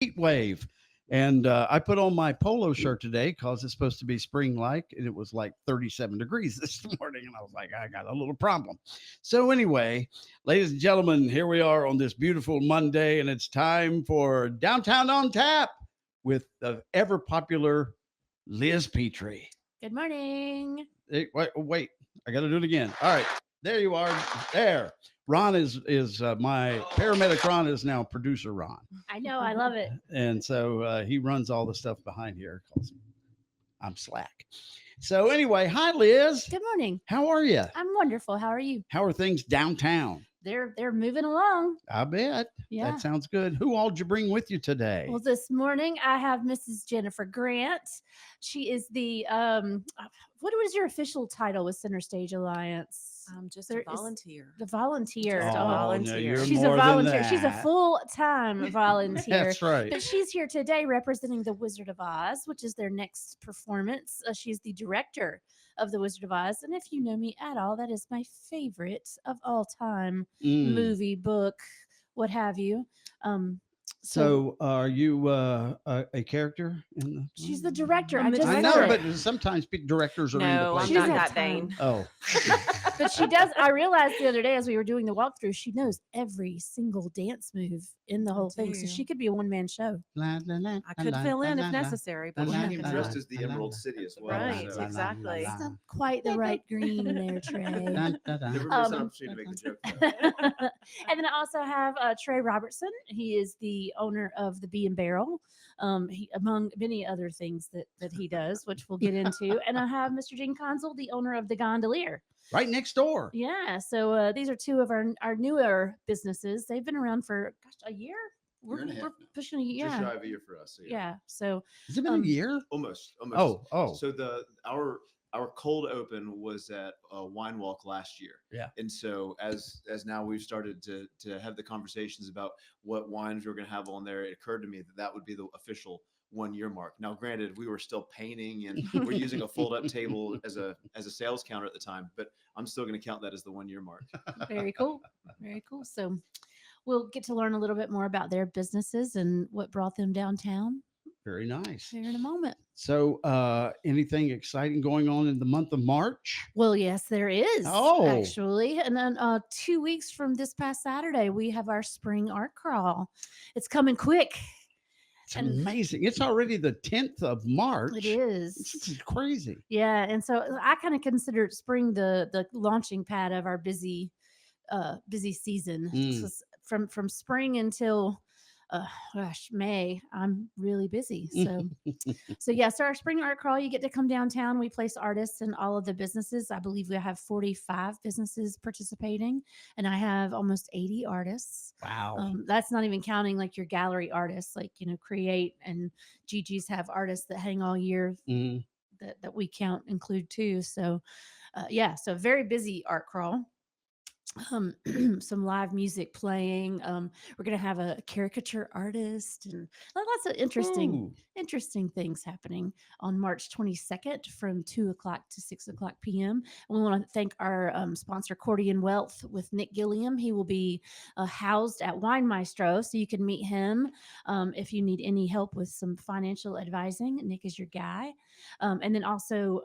heat wave. And I put on my polo shirt today because it's supposed to be spring like, and it was like 37 degrees this morning. And I was like, I got a little problem. So, anyway, ladies and gentlemen, here we are on this beautiful Monday, and it's time for Downtown on Tap with the ever popular Liz Petrie. Good morning. Hey, wait, I got to do it again. All right, there you are. There. Ron is my paramedic. Ron is now producer Ron, I know. I love it. and so he runs all the stuff behind here. 'Cause I'm slack. So anyway, hi Liz. Good morning. How are you? I'm wonderful. How are you? How are things downtown? They're moving along. I bet. Yeah. That sounds good. Who all did you bring with you today? Well, this morning I have Mrs. Jennifer Grant. She is the what was your official title with Center Stage Alliance? Just There a is volunteer. The volunteer. Just a Oh, no, volunteer. you're She's more a than volunteer. She's a that. full-time volunteer. That's right. But she's here today representing the Wizard of Oz, which is their next performance. She's the director of the Wizard of Oz. And if you know me at all, that is my favorite of all time movie, book, what have you. So are you a character in the? She's the director. I'm I the just I said know, it. but sometimes directors are in the No, place. I'm She's not a that time. vain. Oh, But she does. I realized the other day as we were doing the walkthrough, she knows every single dance move in the whole thing. So do. she could be a one-man show. la, la, la, I could la, fill in la, if la, necessary, la, but we're la, not Came la, gonna do dressed it. as the Emerald City as well. Right, so exactly. It's not quite the right green there, Trey. Never miss an opportunity to make the joke. though. And then I also have Trey Roberson. He is the owner of the Bee and Barrel, among many other things that he does, which we'll get into. And I have Mr. Gene Konczal, the owner of the Gondolier. right next door. Yeah, so these are two of our newer businesses. They've been around for a year. Year and a half We're now. pushing a year. Just shy Yeah, of a year for us. So yeah. So Has it been Um, a year? almost. Oh. So our cold open was at Wine Walk last year. Yeah. And so as now we've started to have the conversations about what wines we're going to have on there, it occurred to me that would be the official 1 year mark. Now, granted, we were still painting and we're using a fold up table as a sales counter at the time, but I'm still going to count that as the 1 year mark. very cool, very cool. So we'll get to learn a little bit more about their businesses and what brought them downtown Very nice. here in a moment. So, anything exciting going on in the month of March? Well, yes, there is. Oh. Actually. And then 2 weeks from this past Saturday, we have our spring art crawl. It's coming quick. It's And- amazing. It's already the 10th of March. It is. It's crazy. Yeah. And so I kind of consider spring the launching pad of our busy season. So from spring until May, I'm really busy. So yes, our spring art crawl, you get to come downtown. We place artists in all of the businesses. I believe we have 45 businesses participating, and I have almost 80 artists. Wow. That's not even counting like your gallery artists, like Create and Gigi's have artists that hang all year Mhm. that we include too. So yeah, so very busy art crawl. Some live music playing. We're gonna have a caricature artist and lots of Ooh. interesting things happening on March 22nd from 2 o'clock to 6 o'clock p.m. And we want to thank our sponsor, Cordian Wealth, with Nick Gilliam. He will be housed at Wine Maestro, so you can meet him if you need any help with some financial advising. Nick is your guy. And then also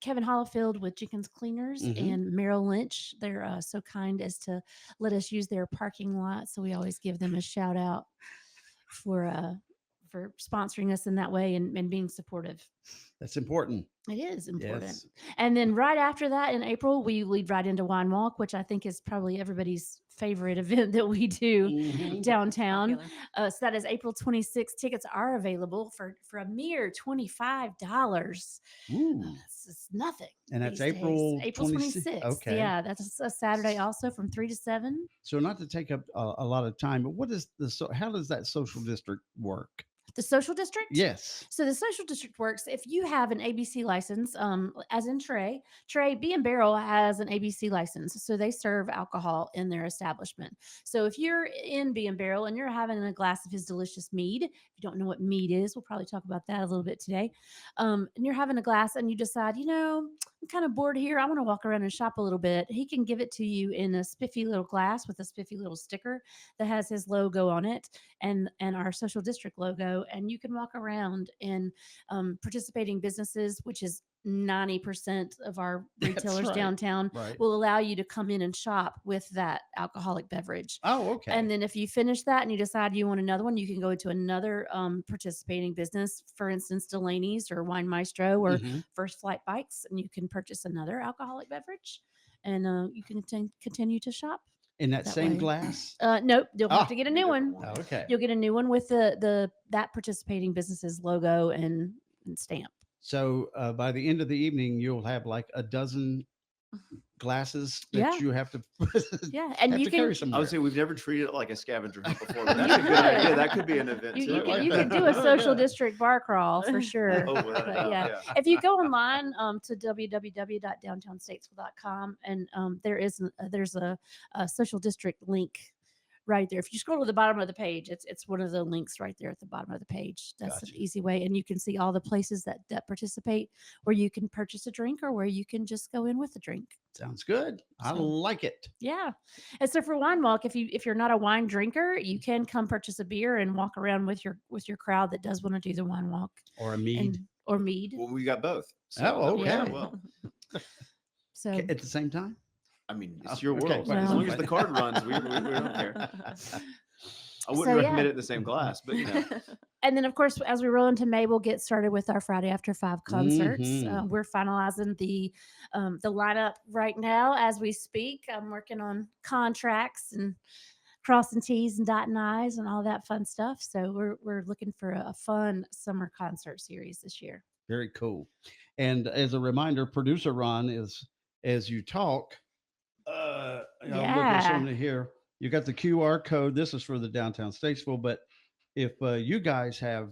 Kevin Hollifield with Jenkins Cleaners and Merrill Lynch. They're so kind as to let us use their parking lot. So we always give them a shout out for sponsoring us in that way and being supportive. That's important. It is important. Yes. And then right after that in April, we lead right into Wine Walk, which I think is probably everybody's favorite event that we do Mhm. downtown. Popular. So that is April 26th. Tickets are available for a mere $25. Ooh. It's nothing. And that's these days. April April 26th. 26th. Okay. Yeah, that's a Saturday also from 3 to 7. So not to take up a lot of time, but how does that social district work? The social district? Yes. So the social district works if you have an ABC license, as in Trey B and Barrel has an ABC license, so they serve alcohol in their establishment. So if you're in B and Barrel and you're having a glass of his delicious mead, if you don't know what mead is, we'll probably talk about that a little bit today. And you're having a glass and you decide, I'm kind of bored here. I want to walk around and shop a little bit. He can give it to you in a spiffy little glass with a spiffy little sticker that has his logo on it and our social district logo, and you can walk around in participating businesses, which is 90% of our That's retailers right. downtown, Right. will allow you to come in and shop with that alcoholic beverage. Oh, okay. And then if you finish that and you decide you want another one, you can go into another participating business, for instance, Delaney's or Wine Maestro or Mhm. First Flight Bikes, and you can purchase another alcoholic beverage, and you can continue to shop. In that that same way. glass. Nope, you'll have to Oh, get a Be new different one. one. Okay. You'll get a new one with that participating business's logo and stamp. So by the end of the evening, you'll have like a dozen glasses that Yeah. you have to Yeah, and have you to can carry I somewhere. would say we've never treated it like a scavenger hunt before, but You that's a good idea. could. That could be an event you, too. you can like you that. can do a social district bar crawl for sure. Oh, without a But doubt, yeah, if you go online to www.downtownstatesville.com, and there's a social district link right there. If you scroll to the bottom of the page, it's one of the links right there at the bottom of the page. That's an Gotcha. easy way, and you can see all the places that participate where you can purchase a drink or where you can just go in with a drink. Sounds good. I So- like it. Yeah. And so for Wine Walk, if you're not a wine drinker, you can come purchase a beer and walk around with your crowd that does want to do the wine walk Or a mead or mead. Well, we got both. So Oh, that works okay. out well. So at the same time. I mean, Oh, it's your okay, world. fine, As long as fine. the card runs, we don't care. I wouldn't So, recommend yeah. it in the same glass, but and then of course as we roll into May, we'll get started with our Friday After 5 concerts. Mhm. We're finalizing the lineup right now as we speak. I'm working on contracts and crossing T's and dotting I's and all that fun stuff. So we're looking for a fun summer concert series this year. Very cool. And as a reminder, producer Ron is as you talk. I'm looking at Yeah. something here. You got the QR code. This is for the Downtown Statesville, but if you guys have,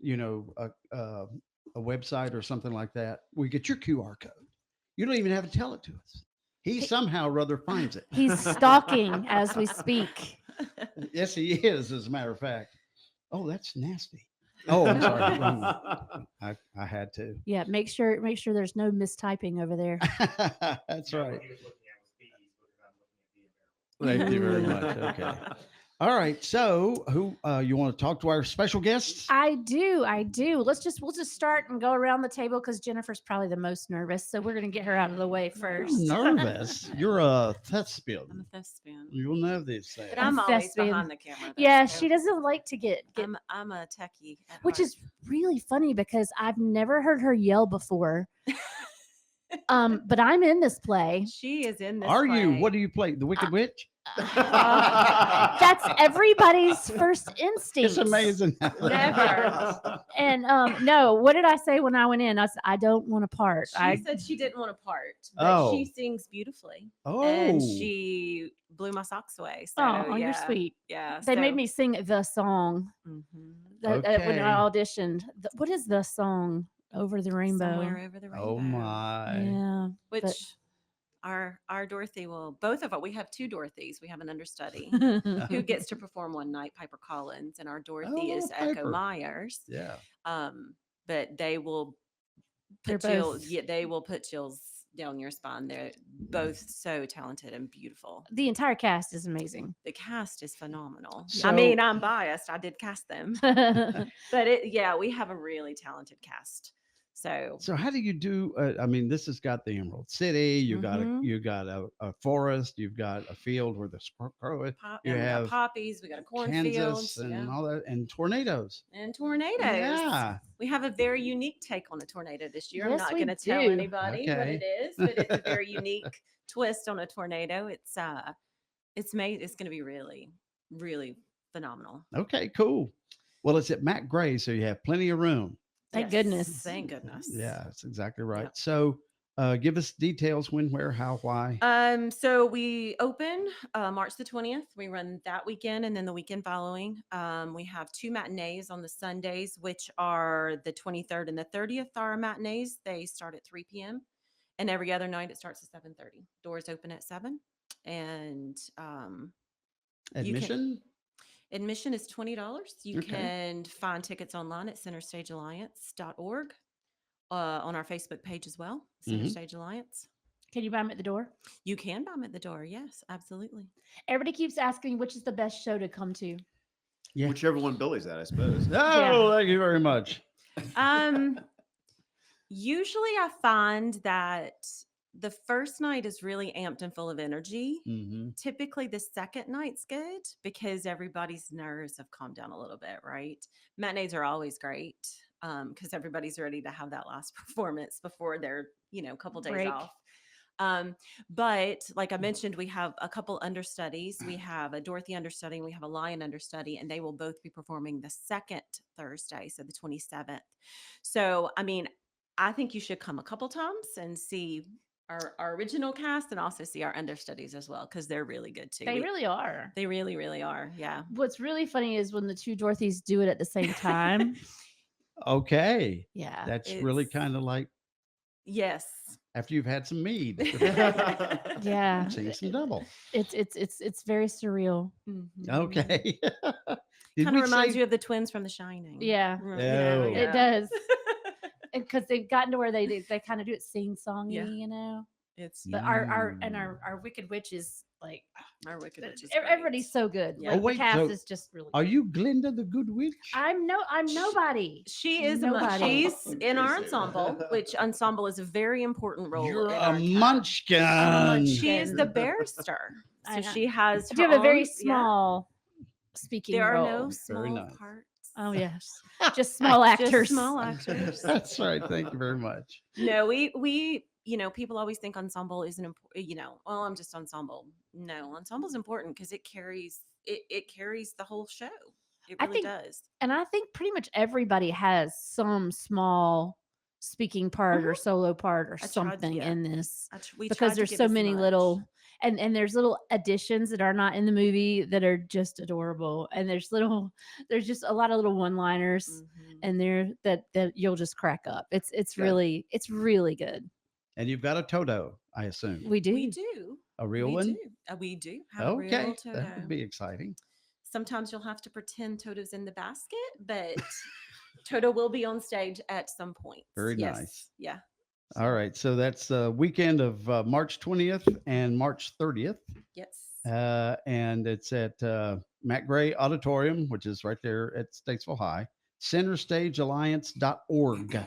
a website or something like that, we get your QR code. You don't even have to tell it to us. He somehow or other finds it. He's stalking as we speak. Yes, he is. As a matter of fact. Oh, that's nasty. Oh, I'm sorry. Wrong one. I had to. Yeah, make sure there's no mistyping over there. That's right. Thank you very much. Okay. All right. So, who you want to talk to our special guests? I do. We'll just start and go around the table because Jennifer's probably the most nervous, so we're gonna get her out of the way first. Nervous. You're a thespian. I'm a thespian. You'll know this thing. But I'm always thespian. behind the camera. though, Yeah, so she doesn't like to get I'm a techie. At which heart. is really funny because I've never heard her yell before. But I'm in this play. She is in this. Are you? play. What do you play? The Wicked Witch? That's everybody's first instinct. It's amazing. Never. And no, what did I say when I went in? I said, I don't want a part. She said she didn't want a part, but Oh. she sings beautifully, Oh. and she blew my socks away. So oh, yeah, you're sweet. Yeah, They made me sing the song Mhm. when Okay. I auditioned. What is the song? Over the Rainbow. Somewhere over the rainbow. Oh my. Yeah. Which but- our Dorothy will both of us. We have two Dorothy's. We have an understudy who gets to perform one night, Piper Collins, and our Dorothy Oh, is Piper. Echo Myers. Yeah. But they will They're put chills. both- Yeah, they will put chills down your spine. They're both so talented and beautiful. The entire cast is amazing. The cast is phenomenal. So- I mean, I'm biased. I did cast them, but we have a really talented cast. So how do you do? I mean, this has got the Emerald City. You Mhm. got a forest. You've got a field where the crow is. You we got have poppies. We got a Kansas cornfield and all that, and tornadoes. and tornadoes. Yeah. We have a very unique take on a tornado this year. Yes, I'm not we going to tell do. anybody what Okay. it is, but it's a very unique twist on a tornado. It's going to be really, really phenomenal. Okay. Cool. Well, it's at Matt Gray, so you have plenty of room. Thank goodness. Thank goodness. Yeah, that's exactly right. Yep. So, Give us details: when, where, how, why. So we open March the 20th. We run that weekend and then the weekend following. We have 2 matinees on the Sundays, which are the 23rd and the 30th are our matinees. They start at 3 p.m. And every other night it starts at 7:30. Doors open at 7. And you can- Admission? admission is $20. You Okay. can find tickets online at centerstagealliance.org, on our Facebook page as well, Center Mhm. Stage Alliance. Can you buy them at the door? You can buy them at the door. Yes, absolutely. Everybody keeps asking which is the best show to come to. Yeah. Whichever one Billy's at, I suppose. Oh, thank you very much. Usually I find that the first night is really amped and full of energy. Hmm. Typically the second night's good because everybody's nerves have calmed down a little bit, right? Matinees are always great because everybody's ready to have that last performance before their, couple days Break. off. But like I mentioned, we have a couple understudies. We have a Dorothy understudy and we have a Lion understudy, and they will both be performing the second Thursday, so the 27th. So, I mean, I think you should come a couple times and see our original cast and also see our understudies as well because they're really good too. They really are. They really, really are. Yeah. What's really funny is when the 2 Dorothys do it at the same time. Okay. Yeah. That's really It's- kind of like Yes. after you've had some mead, Yeah. seen some double. It's very surreal. Okay. Did Kind we of reminds say- you of the twins from The Shining. Yeah. Oh. It does. Because they've gotten to where they kind of do it sing-songy, Yeah. It's But our Wicked Witch is like our Wicked Witch is everybody's great. so good. Yeah. Like, Oh, wait, the cast so is just really Are good. you Glinda the Good Witch? I'm nobody. She is Nobody. she's in our ensemble, which ensemble is a very important role. You're in a our cast. munchkin. She is the barrister, so I know. she has. You her have a very own- yeah. small speaking There are role. no Very small nice. parts. Oh yes, just small actors. Just small actors. That's right. Thank you very much. No, we people always think ensemble isn't important. Oh, I'm just ensemble. No, ensemble is important because it carries the whole show. It I really think- does. And I think pretty much everybody has some small speaking part or solo part or I tried- something yeah. in this. We Because tried to there's give so as many much. little and there's little additions that are not in the movie that are just adorable, and there's just a lot of little one-liners Mhm. and there that you'll just crack up. It's Good. really good. And you've got a Toto, I assume. We do. We do. A real we one? Do. We do have a Okay. real Toto. That would be exciting. Sometimes you'll have to pretend Toto's in the basket, but Toto will be on stage at some point. Very Yes. nice. Yeah. All right. So that's the weekend of March 20th and March 30th. Yes. And it's at Matt Gray Auditorium, which is right there at Statesville High. CenterStageAlliance.org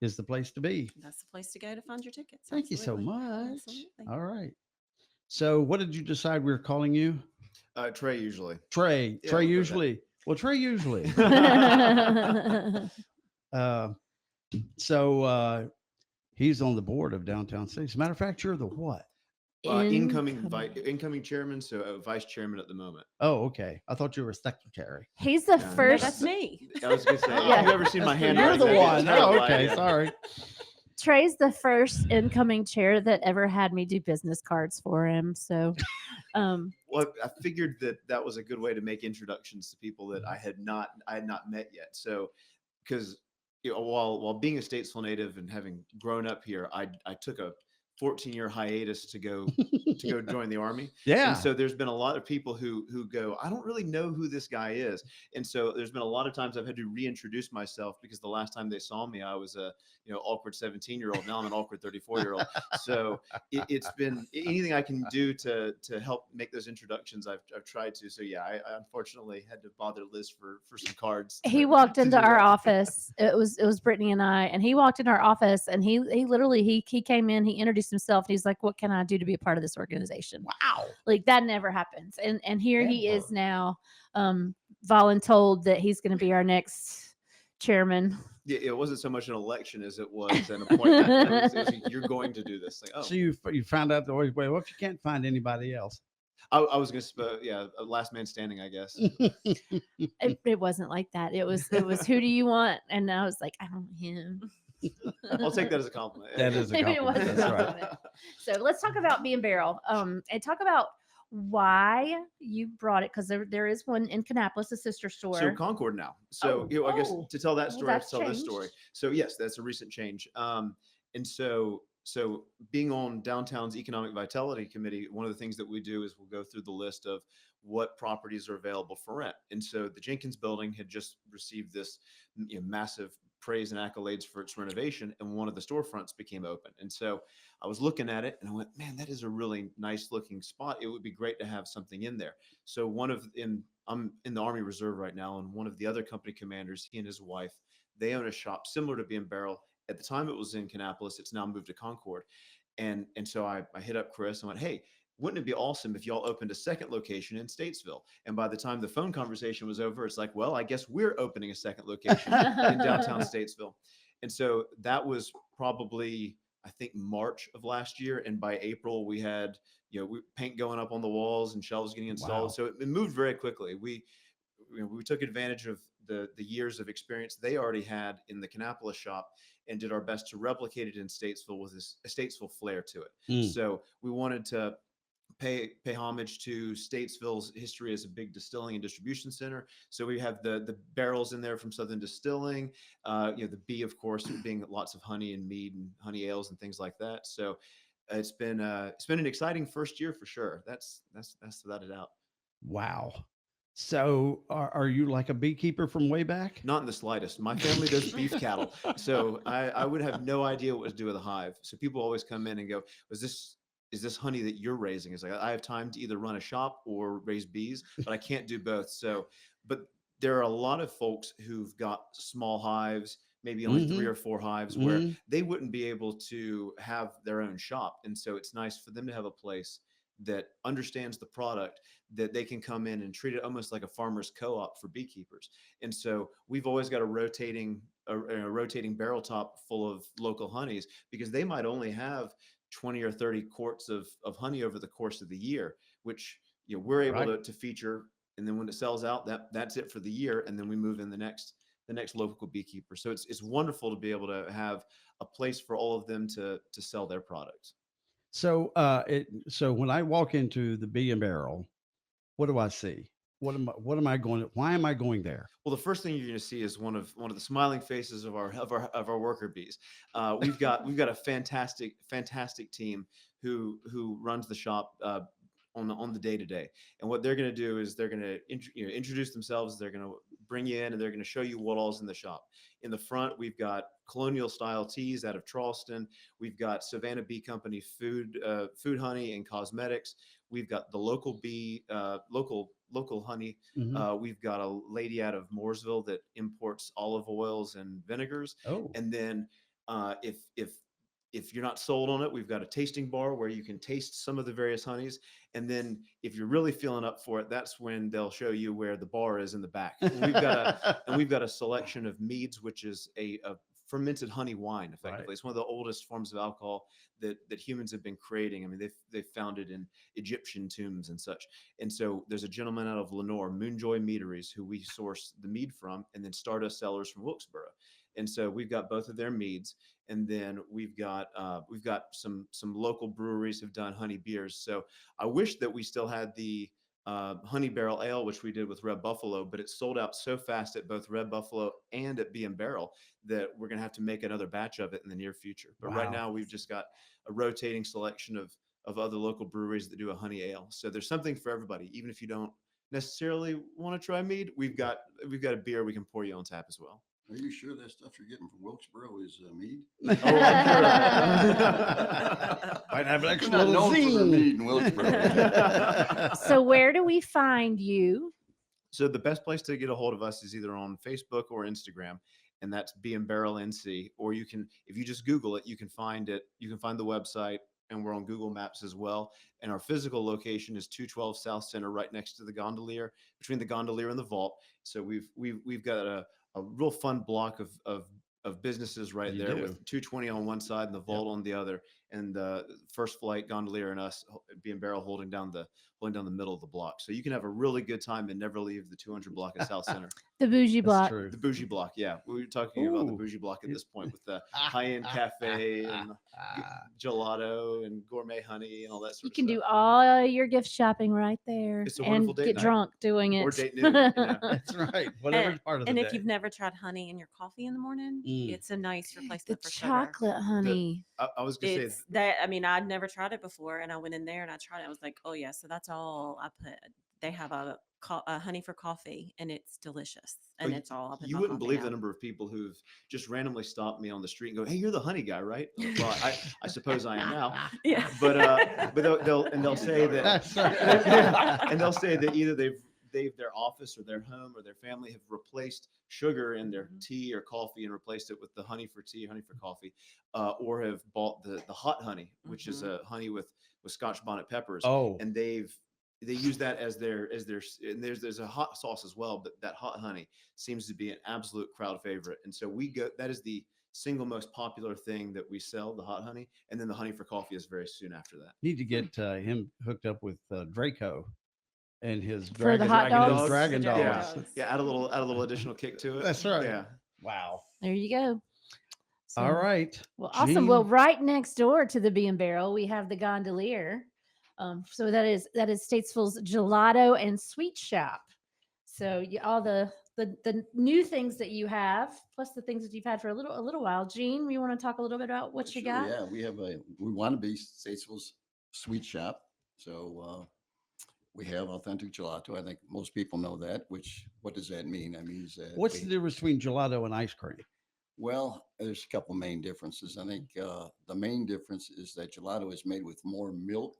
is the place to be. That's the place to go to find your tickets. Thank you so Absolutely. much. Absolutely. All right. So what did you decide we were calling you? Trey usually. Trey. Yeah, Trey we'll go with that. usually. Well, Trey usually. He's on the board of Downtown Statesville. As a matter of fact, you're the what? Incoming chairman, so vice chairman at the moment. Oh, okay. I thought you were secretary. He's the No, No, first. that's me. I was gonna say, Yeah. you've ever seen my hand? You're the I get one. terrible Oh, okay. idea. Sorry. Trey's the first incoming chair that ever had me do business cards for him. So, Well, I figured that was a good way to make introductions to people that I had not met yet. So, because while being a Statesville native and having grown up here, I took a 14-year hiatus to go join the Army. Yeah. And so there's been a lot of people who go, I don't really know who this guy is. And so there's been a lot of times I've had to reintroduce myself because the last time they saw me, I was a awkward 17-year-old. Now I'm an awkward 34-year-old. So it's been anything I can do to help make those introductions. I've tried to. So yeah, I unfortunately had to bother Liz for some cards. he to- walked to into do our that. office. It was Brittany and I, and he walked into our office, and he literally he came in, he introduced himself, and he's like, "What can I do to be a part of this organization?" Wow. Like that never happens. And here he Ever. is now, voluntold that he's going to be our next chairman. Yeah, it wasn't so much an election as it was an appointment. It was, you're going to do this. Like, oh, So you found out the way. Well, if you can't find anybody else. I was gonna, last man standing, I guess. It wasn't like that. It was who do you want? And I was like, I want him. I'll take that as a compliment. That is a Maybe it was compliment. a That's right. compliment. So let's talk about Bee and Barrel, and talk about why you brought it, because there is one in Kannapolis, a sister store. So Concord now. So Oh, I guess oh, to tell that well, story, I have that's to tell this story. changed. So yes, that's a recent change. And so being on Downtown's Economic Vitality Committee, one of the things that we do is we'll go through the list of what properties are available for rent. And so the Jenkins building had just received this massive praise and accolades for its renovation, and one of the storefronts became open. And so I was looking at it and I went, man, that is a really nice looking spot. It would be great to have something in there. So I'm in the Army Reserve right now, and one of the other company commanders, he and his wife, they own a shop similar to Bee and Barrel. At the time, it was in Kannapolis. It's now moved to Concord, and so I hit up Chris and went, hey, wouldn't it be awesome if y'all opened a second location in Statesville? And by the time the phone conversation was over, it's like, well, I guess we're opening a second location in downtown Statesville. And so that was probably, I think, March of last year. And by April, we had paint going up on the walls and shelves getting installed. Wow. So it moved very quickly. We took advantage of the years of experience they already had in the Kannapolis shop and did our best to replicate it in Statesville with a Statesville flair to it. Mm. So we wanted to pay homage to Statesville's history as a big distilling and distribution center. So we have the barrels in there from Southern Distilling, the bee, of course, being lots of honey and mead and honey ales and things like that. So it's been an exciting first year for sure. That's without a doubt. Wow. So are you like a beekeeper from way back? Not in the slightest. My family does beef cattle, so I would have no idea what to do with a hive. So people always come in and go, is this honey that you're raising? It's like, I have time to either run a shop or raise bees, but I can't do both. So, but there are a lot of folks who've got small hives, maybe only 3 or 4 hives, where they wouldn't be able to have their own shop. And so it's nice for them to have a place that understands the product, that they can come in and treat it almost like a farmer's co-op for beekeepers. And so we've always got a rotating barrel top full of local honeys, because they might only have 20 or 30 quarts of honey over the course of the year, which we're able to feature. And then when it sells out, that's it for the year. And then we move in the next local beekeeper. So it's wonderful to be able to have a place for all of them to sell their products. So so when I walk into the Bee and Barrel, what do I see? Why am I going there? Well, the first thing you're going to see is one of the smiling faces of our worker bees. We've got a fantastic team who runs the shop on the day to day. And what they're going to do is they're going to introduce themselves. They're going to bring you in and they're going to show you what all's in the shop. In the front, we've got colonial style teas out of Charleston. We've got Savannah Bee Company food honey and cosmetics. We've got the local bee, local honey. We've got a lady out of Mooresville that imports olive oils and vinegars. Oh, And then if you're not sold on it, we've got a tasting bar where you can taste some of the various honeys. And then if you're really feeling up for it, that's when they'll show you where the bar is in the back. And we've got a selection of meads, which is a fermented honey wine. Effectively, Right. It's one of the oldest forms of alcohol that humans have been creating. I mean, they've found it in Egyptian tombs and such. And so there's a gentleman out of Lenore, Moonjoy Meaderies, who we source the mead from, and then Stardust Cellars from Wilkesboro. And so we've got both of their meads, and then we've got some local breweries have done honey beers. So I wish that we still had the honey barrel ale, which we did with Red Buffalo, but it sold out so fast at both Red Buffalo and at Bee and Barrel that we're going to have to make another batch of it in the near future. But right now we've just got a rotating selection of other local breweries that do a honey ale. So there's something for everybody. Even if you don't necessarily want to try mead, we've got a beer we can pour you on tap as well. Are you sure that stuff you're getting from Wilkesboro is mead? Oh, I'm sure. Might have an extra We're not little known for the zing. mead in Wilkesboro. So where do we find you? So the best place to get a hold of us is either on Facebook or Instagram, and that's Bee and Barrel NC. Or you can, if you just Google it, you can find it. You can find the website, and we're on Google Maps as well. And our physical location is 212 South Center, right next to the Gondolier, between the Gondolier and the Vault. So we've got a real fun block of businesses right You there do. with 220 on one side and the Vault on the other. and the first flight gondolier and us being barrel holding down the middle of the block. So you can have a really good time and never leave the 200 block at South Center. The bougie That's block. true. The bougie block, yeah. We were talking about the Ooh. bougie block at this point with the high-end cafe and gelato and gourmet honey and all that sort You of can stuff. do all your gift shopping right there It's a and wonderful date get night. drunk doing it. Or date noon, you know. That's right. Whatever And- part of the And day. if you've never tried honey in your coffee in the morning, Mm. it's a nice The replacement for sugar. chocolate honey. I was gonna say It's that, I mean, I'd never tried it before, and I went in there and I tried it. I was like, oh yeah, so that's all I put. They have a honey for coffee, and it's delicious, and Oh, it's all up in you my wouldn't coffee believe now. the number of people who've just randomly stopped me on the street and go, "Hey, you're the honey guy, right?" Well, I suppose I am now. Yeah, But they'll say that That's right. and they'll say that either their office or their home or their family have replaced sugar in their Mhm. tea or coffee and replaced it with the honey for tea, honey for coffee, or have bought the hot honey, which is a honey with Scotch bonnet peppers, Oh, and they use that as their and there's a hot sauce as well, but that hot honey seems to be an absolute crowd favorite, and so that is the single most popular thing that we sell, the hot honey, and then the honey for coffee is very soon after that. need to get him hooked up with Draco and his For the hot dogs? Dragon The Dragon dogs. dogs. Yeah, add a little additional kick to it. That's right. Yeah. Wow. There you go. All So- right. Well, awesome. Well, Gene? right next door to the Bee and Barrel, we have the Gondolier. So that is Statesville's gelato and sweet shop. So all the new things that you have, plus the things that you've had for a little while. Gene, you want to talk a little bit about what you Sure, got? Yeah, we want to be Statesville's sweet shop. So we have authentic gelato. I think most people know that, what does that mean? That means that What's the difference between gelato and ice cream? well, there's a couple main differences. I think the main difference is that gelato is made with more milk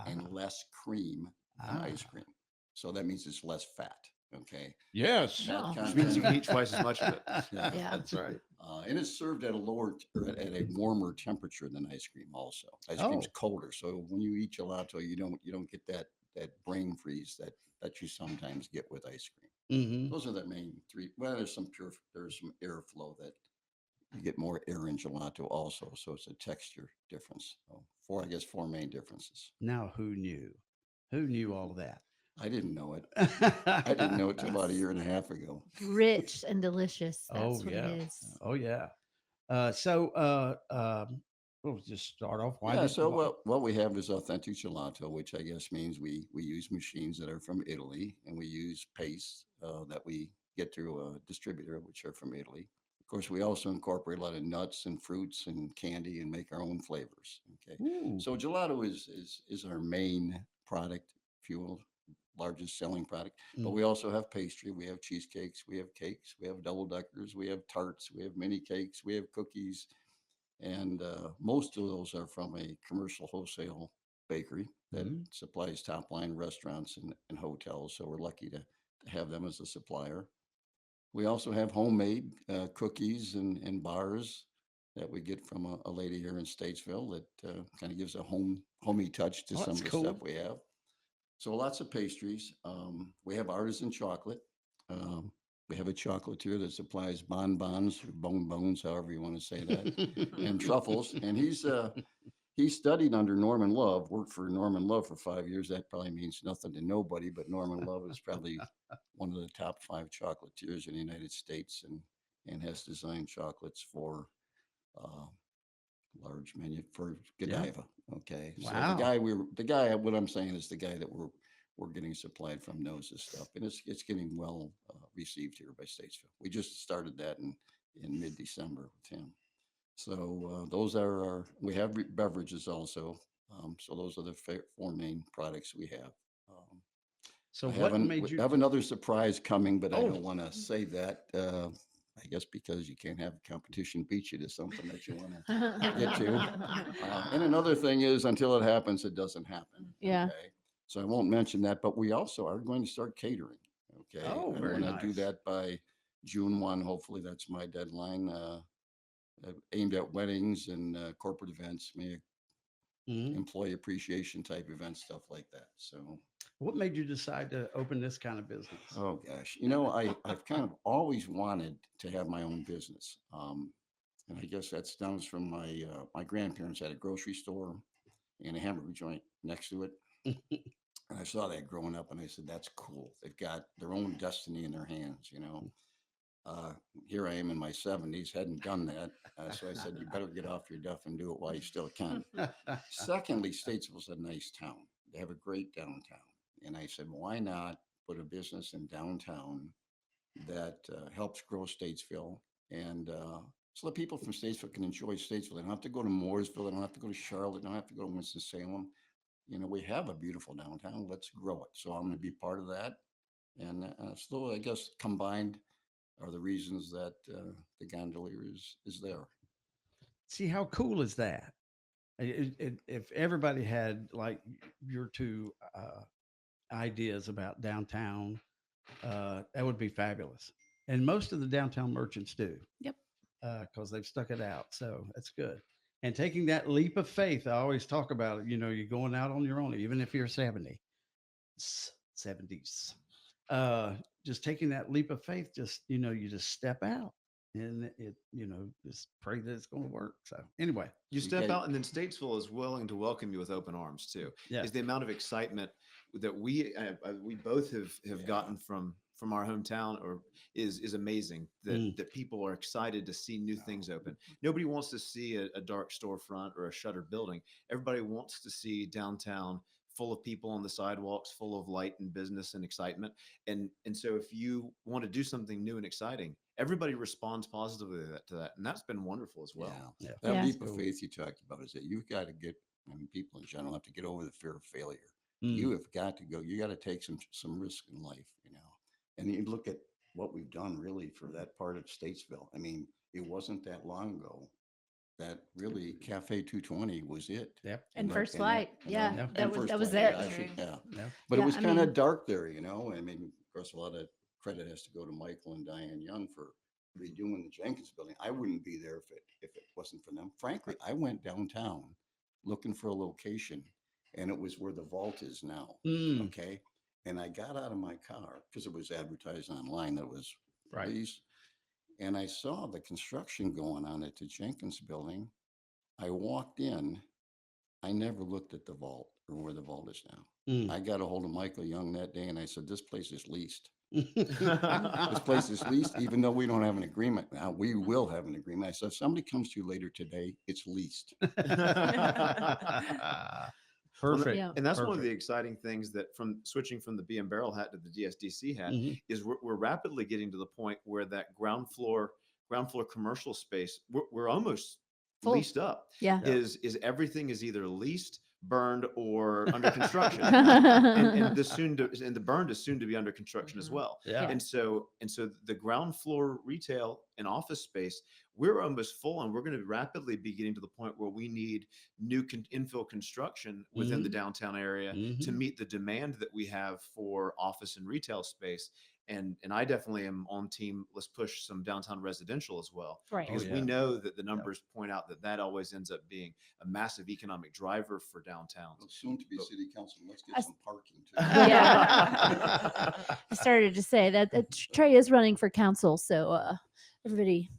and less cream than ice cream. So that means it's less fat. Okay. Yes. Fat Oh. Which means you can content, eat twice as much of it. Yeah. Yeah. That's right. and it's served at a warmer temperature than ice cream. Also, ice cream's Oh. colder. So when you eat gelato, you don't get that brain freeze that you sometimes get with ice cream. Hmm. Those are the main three. Well, there's some airflow that you get more air in gelato also. So it's a texture difference. So four main differences. Now, who knew? Who knew all of that? I didn't know it. I didn't know it till about a year and a half ago. Rich and delicious. That's Oh, what yeah. it is. Oh yeah. We'll just start off. Yeah, so what we have is authentic gelato, which I guess means we use machines that are from Italy, and we use paste that we get through a distributor, which are from Italy. Of course, we also incorporate a lot of nuts and fruits and candy and make our own flavors. Okay, Ooh. so gelato is our main product, fuel, largest selling product. But Mm. we also have pastry, we have cheesecakes, we have cakes, we have double deckers, we have tarts, we have mini cakes, we have cookies. And most of those are from a commercial wholesale bakery that Mhm. supplies top line restaurants and hotels. So we're lucky to have them as a supplier. We also have homemade cookies and bars that we get from a lady here in Statesville that kind of gives a homey touch to Oh, some that's of the cool. stuff we have. So lots of pastries. We have artisan chocolate. We have a chocolatier that supplies bonbons or bonbons, however you want to say that, and truffles. And he studied under Norman Love, worked for Norman Love for 5 years. That probably means nothing to nobody, but Norman Love is probably one of the top 5 chocolatiers in the United States, and has designed chocolates for for Godiva. Okay, so Wow. the guy. What I'm saying is the guy that we're getting supplied from knows this stuff, and it's getting well received here by Statesville. We just started that in mid-December with him. So those are we have beverages also. So those are the 4 main products we have. So I what have made you? have another surprise coming, but I Oh. don't want to say that. I guess because you can't have a competition beat you to something that you want to get to. And another thing is, until it happens, it doesn't happen. Yeah. Okay? So I won't mention that, but we also are going to start catering. Okay. Oh, I very want to do nice. that by June 1. Hopefully, that's my deadline. Aimed at weddings and corporate events, maybe Mhm. employee appreciation type events, stuff like that. So, What made you decide to open this kind of business? oh gosh, I've kind of always wanted to have my own business. And I guess that stems from my grandparents had a grocery store and a hamburger joint next to it. And I saw that growing up, and I said, "That's cool. They've got their own destiny in their hands." Here I am in my 70s, hadn't done that, so I said, "You better get off your duff and do it while you still can." Secondly, Statesville's a nice town. They have a great downtown, and I said, "Why not put a business in downtown that helps grow Statesville and so the people from Statesville can enjoy Statesville. They don't have to go to Mooresville. They don't have to go to Charlotte. They don't have to go to Winston-Salem. We have a beautiful downtown. Let's grow it." So I'm going to be part of that. And so I guess combined are the reasons that the Gondolier is there. See, how cool is that? If everybody had like your two ideas about downtown, that would be fabulous. And most of the downtown merchants do. Yep. Because they've stuck it out. So that's good. And taking that leap of faith, I always talk about it. You're going out on your own, even if you're 70, 70s. Just taking that leap of faith, just, you just step out and just pray that it's going to work. So anyway, You step out, and then Statesville is willing to welcome you with open arms too. yeah. Is the amount of excitement that we both have gotten from our hometown is amazing. That people are excited to see new things open. Nobody wants to see a dark storefront or a shuttered building. Everybody wants to see downtown full of people on the sidewalks, full of light and business and excitement. And so if you want to do something new and exciting, everybody responds positively to that. And that's been wonderful as well. Yeah. Yeah. That Yeah. leap of faith you talked about is that you've got to get, people in general have to get over the fear of failure. Mm. You have got to go. You got to take some risk in life, And you look at what we've done really for that part of Statesville. It wasn't that long ago that really Cafe 220 was it. Yep. And First that- Flight. Yeah. Yeah. That and was First that was Flight, it. yeah, actually, yeah. Yeah. But Yeah, it was I kind of mean- dark there, Of course, a lot of credit has to go to Michael and Diane Young for redoing the Jenkins building. I wouldn't be there if it wasn't for them. Frankly, I went downtown looking for a location, and it was where the vault is now. Mm. Okay. And I got out of my car because it was advertised online that it was Right. released. And I saw the construction going on at the Jenkins building. I walked in. I never looked at the vault or where the vault is now. Mm. I got a hold of Michael Young that day and I said, "This place is leased. Mm. This place is leased, even though we don't have an agreement now. We will have an agreement." I said, "If somebody comes to you later today, it's leased." Perfect. Yeah. And that's one of Perfect. the exciting things that from switching from the B and Barrel hat to the DSDC hat Mhm. is we're rapidly getting to the point where that ground floor commercial space, we're almost Full. leased up. Yeah. Yeah. Is everything is either leased, burned, or under construction. and the burned is soon to be under construction as Mhm. well. Yeah. And so the ground floor retail and office space, we're almost full, and we're going to rapidly be getting to the point where we need new infill construction within the downtown area to Mhm. meet the demand that we have for office and retail space. And I definitely am on team. Let's push some downtown residential as well, Right. because yeah. we know that the numbers point out that always ends up being a massive economic driver for downtowns. Well, soon to be city council, let's I get s- some parking too. Yeah. I started to say that Trey is running for council, so everybody.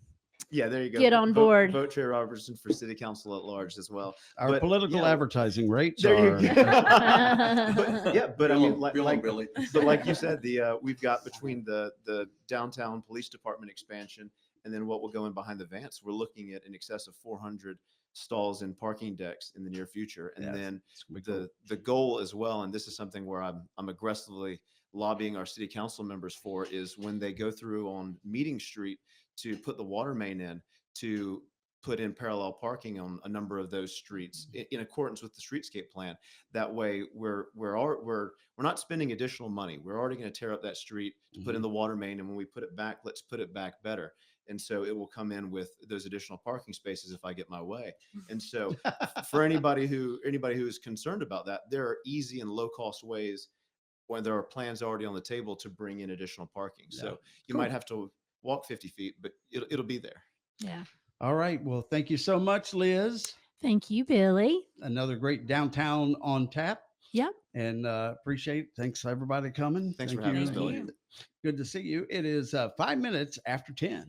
Yeah, there you go. Get on board. Vote Trey Roberson for city council at large as well. Our But, political yeah, advertising rates There are. you go. but I Bill mean, and- like, Bill and like Billy. but like you said, we've got between the downtown police department expansion and then what will go in behind the Vance, we're looking at in excess of 400 stalls and parking decks in the near future. And Yeah, then it's gonna be cool. the goal as well, and this is something where I'm aggressively lobbying our city council members for, is when they go through on Meeting Street to put the water main in, to put in parallel parking on a number of those streets in accordance with the streetscape plan. That way we're not spending additional money. We're already going to tear up that street to put in the water main. And when we put it back, let's put it back better. And so it will come in with those additional parking spaces if I get my way. And so for anybody who is concerned about that, there are easy and low cost ways when there are plans already on the table to bring in additional parking. Yeah. So you Cool. might have to walk 50 feet, but it'll be there. Yeah. All right. Well, thank you so much, Liz. Thank you, Billy. Another great downtown on tap. Yep. And appreciate. Thanks everybody coming. Thanks for Thank having you. us, Billy. you. Good to see you. It is 5 minutes after 10.